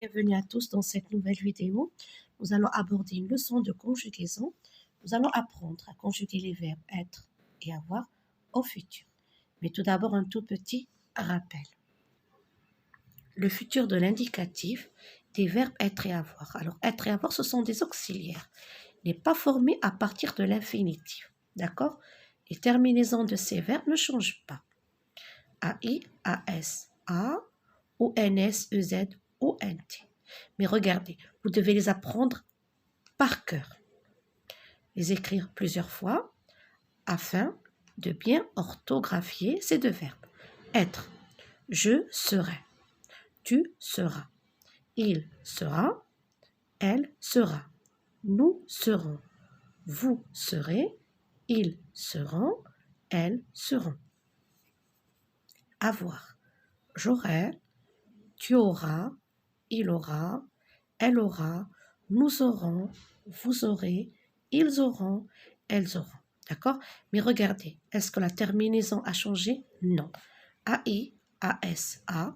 Bienvenue à tous dans cette nouvelle vidéo. Nous allons aborder une leçon de conjugaison. Nous allons apprendre à conjuguer les verbes être et avoir au futur. Mais tout d'abord, un tout petit rappel. Le futur de l'indicatif des verbes être et avoir. Alors, être et avoir, ce sont des auxiliaires. Il n'est pas formé à partir de l'infinitif. D'accord? Les terminaisons de ces verbes ne changent pas. AI, AS, A, ONS, EZ, ONT. Mais regardez, vous devez les apprendre par cœur, les écrire plusieurs fois afin de bien orthographier ces deux verbes. Être, je serai, tu seras, il sera, elle sera, nous serons, vous serez, ils seront, elles seront. Avoir, j'aurai, tu auras, il aura, elle aura, nous aurons, vous aurez, ils auront, elles auront. D'accord? Mais regardez, est-ce que la terminaison a changé? Non. AI, AS, A,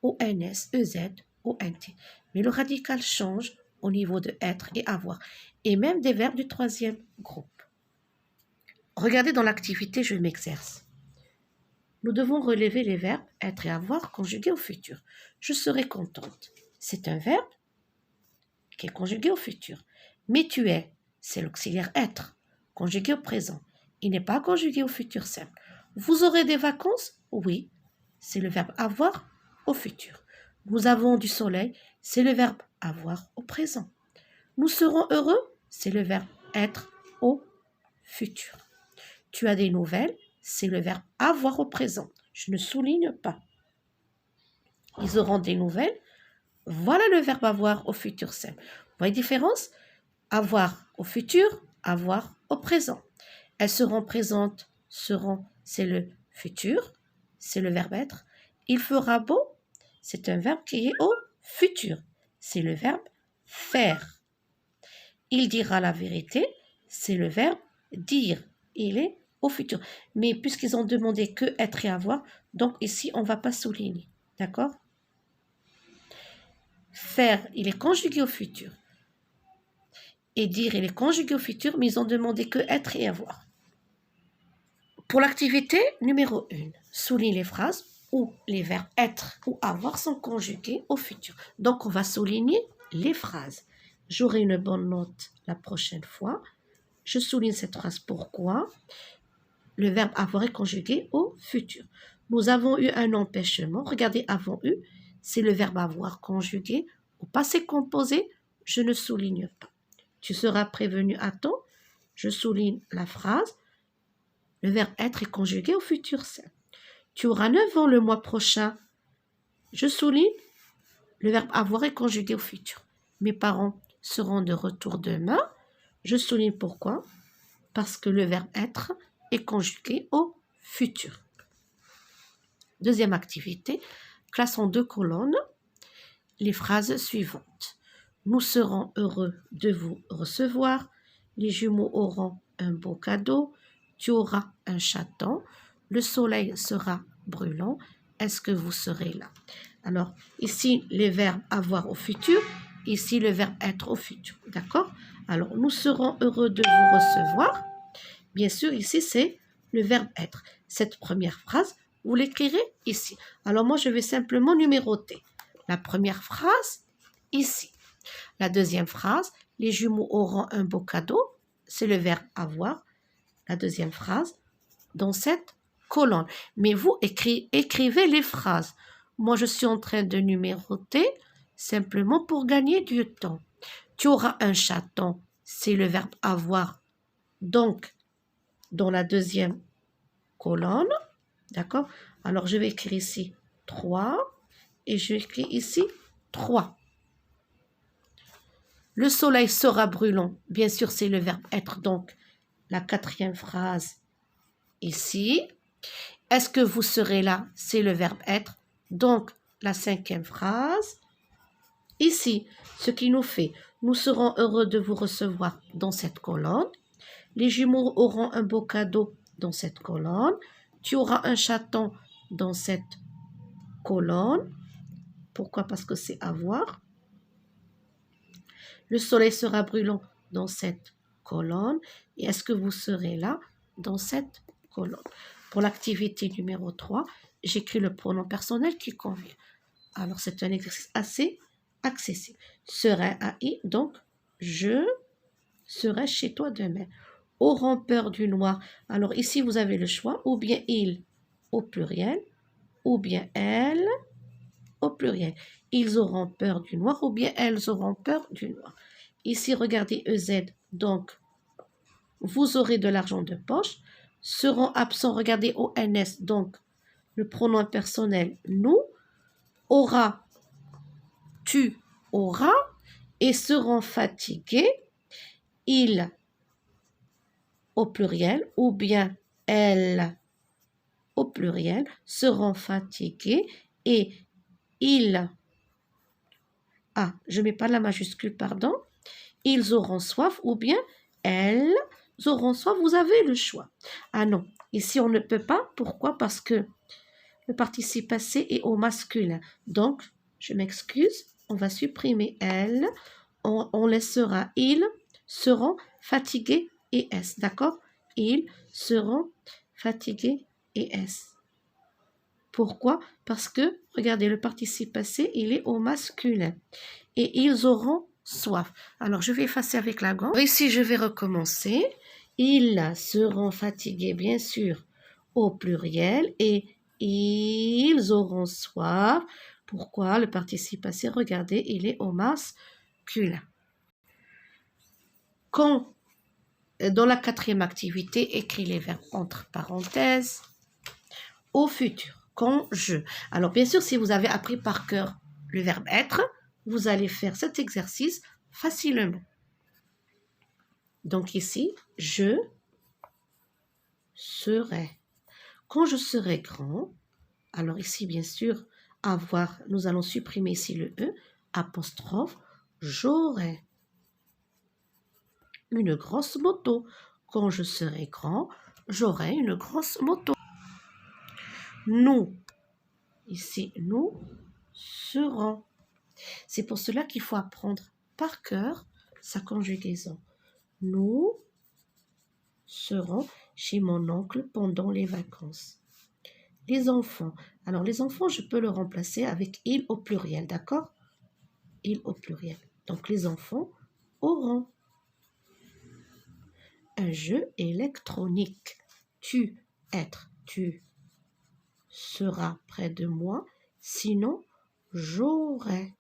ONS, EZ, ONT. Mais le radical change au niveau de être et avoir. Et même des verbes du troisième groupe. Regardez dans l'activité, je m'exerce. Nous devons relever les verbes être et avoir conjugués au futur. Je serai contente. C'est un verbe qui est conjugué au futur. Mais tu es, c'est l'auxiliaire être, conjugué au présent. Il n'est pas conjugué au futur simple. Vous aurez des vacances? Oui, c'est le verbe avoir au futur. Nous avons du soleil, c'est le verbe avoir au présent. Nous serons heureux, c'est le verbe être au futur. Tu as des nouvelles, c'est le verbe avoir au présent. Je ne souligne pas. Ils auront des nouvelles, voilà le verbe avoir au futur simple. Vous voyez la différence? Avoir au futur, avoir au présent. Elles seront présentes, seront, c'est le futur, c'est le verbe être. Il fera beau, c'est un verbe qui est au futur, c'est le verbe faire. Il dira la vérité, c'est le verbe dire, il est au futur. Mais puisqu'ils ont demandé que être et avoir, donc ici on ne va pas souligner, d'accord? Faire, il est conjugué au futur. Et dire, il est conjugué au futur, mais ils ont demandé que être et avoir. Pour l'activité numéro 1, souligne les phrases où les verbes être ou avoir sont conjugués au futur. Donc, on va souligner les phrases. J'aurai une bonne note la prochaine fois. Je souligne cette phrase. Pourquoi? Le verbe avoir est conjugué au futur. Nous avons eu un empêchement. Regardez, avons eu, c'est le verbe avoir conjugué au passé composé. Je ne souligne pas. Tu seras prévenu à temps. Je souligne la phrase. Le verbe être est conjugué au futur simple. Tu auras 9 ans le mois prochain. Je souligne. Le verbe avoir est conjugué au futur. Mes parents seront de retour demain. Je souligne pourquoi. Parce que le verbe être est conjugué au futur. Deuxième activité. Classe en 2 colonnes les phrases suivantes. Nous serons heureux de vous recevoir. Les jumeaux auront un beau cadeau. Tu auras un chaton. Le soleil sera brûlant. Est-ce que vous serez là? Alors, ici, les verbes avoir au futur. Ici, le verbe être au futur. D'accord? Alors, nous serons heureux de vous recevoir. Bien sûr, ici, c'est le verbe être. Cette première phrase, vous l'écrirez ici. Alors, moi, je vais simplement numéroter. La première phrase, ici. La deuxième phrase, les jumeaux auront un beau cadeau. C'est le verbe avoir. La deuxième phrase, dans cette colonne. Mais vous écrivez les phrases. Moi, je suis en train de numéroter simplement pour gagner du temps. Tu auras un chaton. C'est le verbe avoir. Donc, dans la deuxième colonne, d'accord? Alors, je vais écrire ici 3 et je vais écrire ici 3. Le soleil sera brûlant. Bien sûr, c'est le verbe être. Donc, la quatrième phrase ici. Est-ce que vous serez là? C'est le verbe être. Donc, la cinquième phrase ici. Ce qui nous fait, nous serons heureux de vous recevoir dans cette colonne. Les jumeaux auront un beau cadeau dans cette colonne. Tu auras un chaton dans cette colonne. Pourquoi? Parce que c'est avoir. Le soleil sera brûlant dans cette colonne. Et est-ce que vous serez là dans cette colonne? Pour l'activité numéro 3, j'écris le pronom personnel qui convient. Alors, c'est un exercice assez accessible. Serai AI, donc je serai chez toi demain. Auront peur du noir. Alors ici, vous avez le choix, ou bien il au pluriel, ou bien elle au pluriel. Ils auront peur du noir, ou bien elles auront peur du noir. Ici, regardez EZ, donc vous aurez de l'argent de poche. Seront absents, regardez ONS, donc le pronom personnel nous. Aura, tu auras. Et seront fatigués, ils au pluriel, ou bien elles au pluriel, seront fatigués et ils, je ne mets pas la majuscule, pardon, ils auront soif ou bien elles auront soif, vous avez le choix. Ah non, ici on ne peut pas, pourquoi? Parce que le participe passé est au masculin, donc je m'excuse, on va supprimer elles, on laissera ils seront fatigués et s, d'accord? Ils seront fatigués et s. Pourquoi? Parce que, regardez, le participe passé, il est au masculin. Et ils auront soif. Alors, je vais effacer avec la gomme. Ici, je vais recommencer. Ils seront fatigués, bien sûr, au pluriel. Et ils auront soif. Pourquoi? Le participe passé, regardez, il est au masculin. Quand, dans la 4e activité, écris les verbes entre parenthèses au futur. Quand je. Alors, bien sûr, si vous avez appris par cœur le verbe être, vous allez faire cet exercice facilement. Donc ici, je serai. Quand je serai grand, alors ici, bien sûr, avoir, nous allons supprimer ici le E, apostrophe, j'aurai une grosse moto. Quand je serai grand, j'aurai une grosse moto. Nous, ici, nous serons. C'est pour cela qu'il faut apprendre par cœur sa conjugaison. Nous serons chez mon oncle pendant les vacances. Les enfants. Alors, les enfants, je peux le remplacer avec il au pluriel, d'accord? Il au pluriel. Donc, les enfants auront un jeu électronique. Tu, être, tu seras près de moi, sinon j'aurai.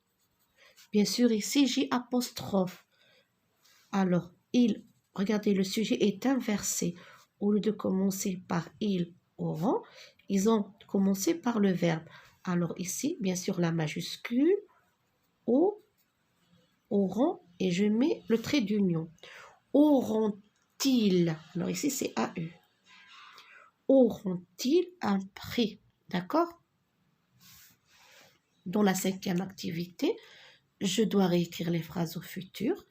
Bien sûr, ici, j'ai apostrophe. Alors, il, regardez, le sujet est inversé. Au lieu de commencer par ils auront, ils ont commencé par le verbe. Alors ici, bien sûr, la majuscule, auront, et je mets le trait d'union. Auront-ils, alors ici c'est AU, auront-ils un prix, d'accord? Dans la 5e activité, je dois réécrire les phrases au futur.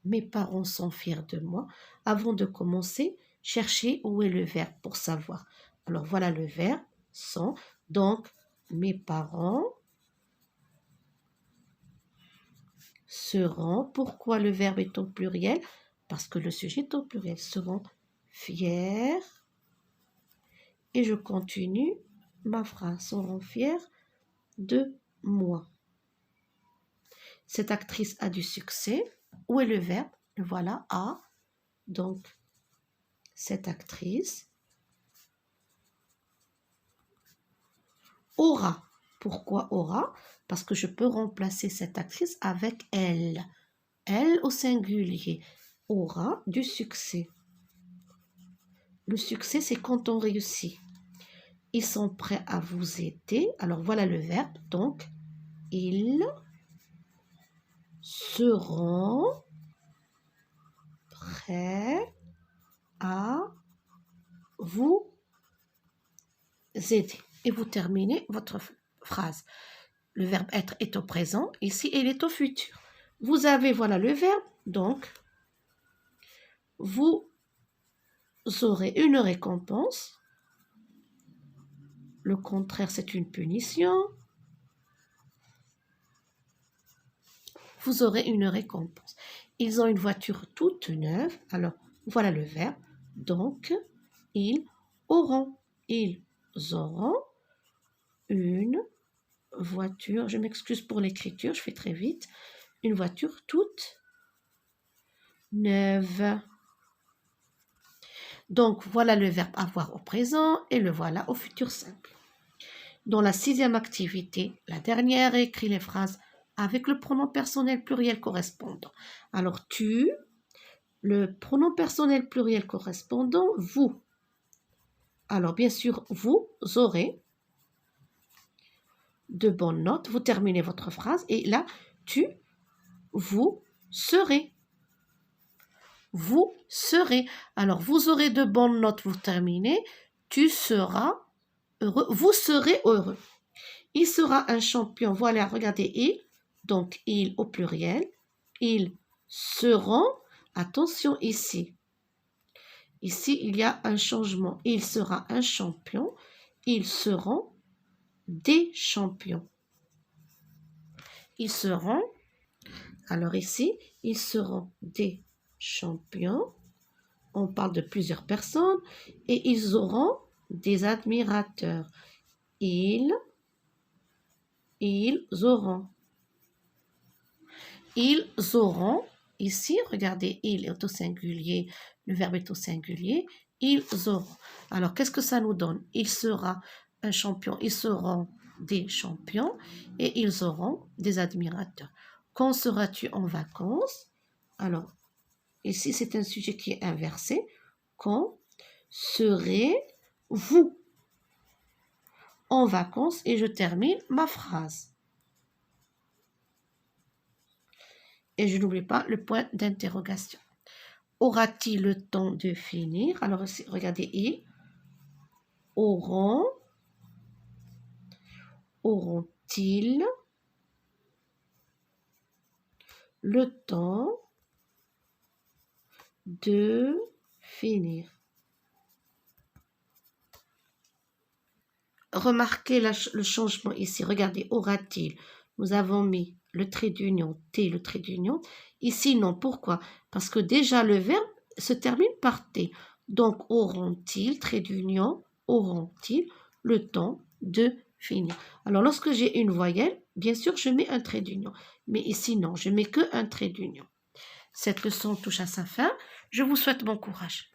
Mes parents sont fiers de moi. Avant de commencer, cherchez où est le verbe pour savoir. Alors voilà le verbe, sont. Donc, mes parents seront. Pourquoi le verbe est au pluriel? Parce que le sujet est au pluriel. Seront fiers. Et je continue ma phrase. Seront fiers de moi. Cette actrice a du succès. Où est le verbe? Le voilà, a. Donc, cette actrice aura. Pourquoi aura? Parce que je peux remplacer cette actrice avec elle. Elle au singulier aura du succès. Le succès, c'est quand on réussit. Ils sont prêts à vous aider. Alors, voilà le verbe. Donc, ils seront prêts à vous aider. Et vous terminez votre phrase. Le verbe être est au présent. Ici, il est au futur. Vous avez, voilà le verbe. Donc, vous aurez une récompense. Le contraire, c'est une punition. Vous aurez une récompense. Ils ont une voiture toute neuve. Alors, voilà le verbe. Donc, ils auront. Ils auront une voiture. Je m'excuse pour l'écriture, je fais très vite. Une voiture toute neuve. Donc, voilà le verbe avoir au présent et le voilà au futur simple. Dans la 6e activité, la dernière, écrit les phrases avec le pronom personnel pluriel correspondant. Alors, tu, le pronom personnel pluriel correspondant, vous. Alors, bien sûr, vous aurez de bonnes notes. Vous terminez votre phrase et là, tu, vous serez. Vous serez. Alors, vous aurez de bonnes notes, vous terminez. Tu seras heureux. Vous serez heureux. Il sera un champion. Voilà, regardez, il. Donc, il au pluriel. Ils seront. Attention ici. Ici, il y a un changement. Il sera un champion. Ils seront des champions. Ils seront. Alors ici, ils seront des champions. On parle de plusieurs personnes. Et ils auront des admirateurs. Ils auront. Ils auront, ici, regardez, il est au singulier, le verbe est au singulier, ils auront. Alors, qu'est-ce que ça nous donne? Il sera un champion, ils seront des champions et ils auront des admirateurs. Quand seras-tu en vacances? Alors, ici, c'est un sujet qui est inversé. Quand serez-vous en vacances? Et je termine ma phrase. Et je n'oublie pas le point d'interrogation. Aura-t-il le temps de finir? Alors, regardez, ils auront-ils le temps de finir? Remarquez le changement ici. Regardez, aura-t-il? Nous avons mis le trait d'union, T, le trait d'union. Ici, non. Pourquoi? Parce que déjà, le verbe se termine par T. Donc, auront-ils, trait d'union, auront-ils le temps de finir? Alors, lorsque j'ai une voyelle, bien sûr, je mets un trait d'union. Mais ici, non, je mets que un trait d'union. Cette leçon touche à sa fin. Je vous souhaite bon courage.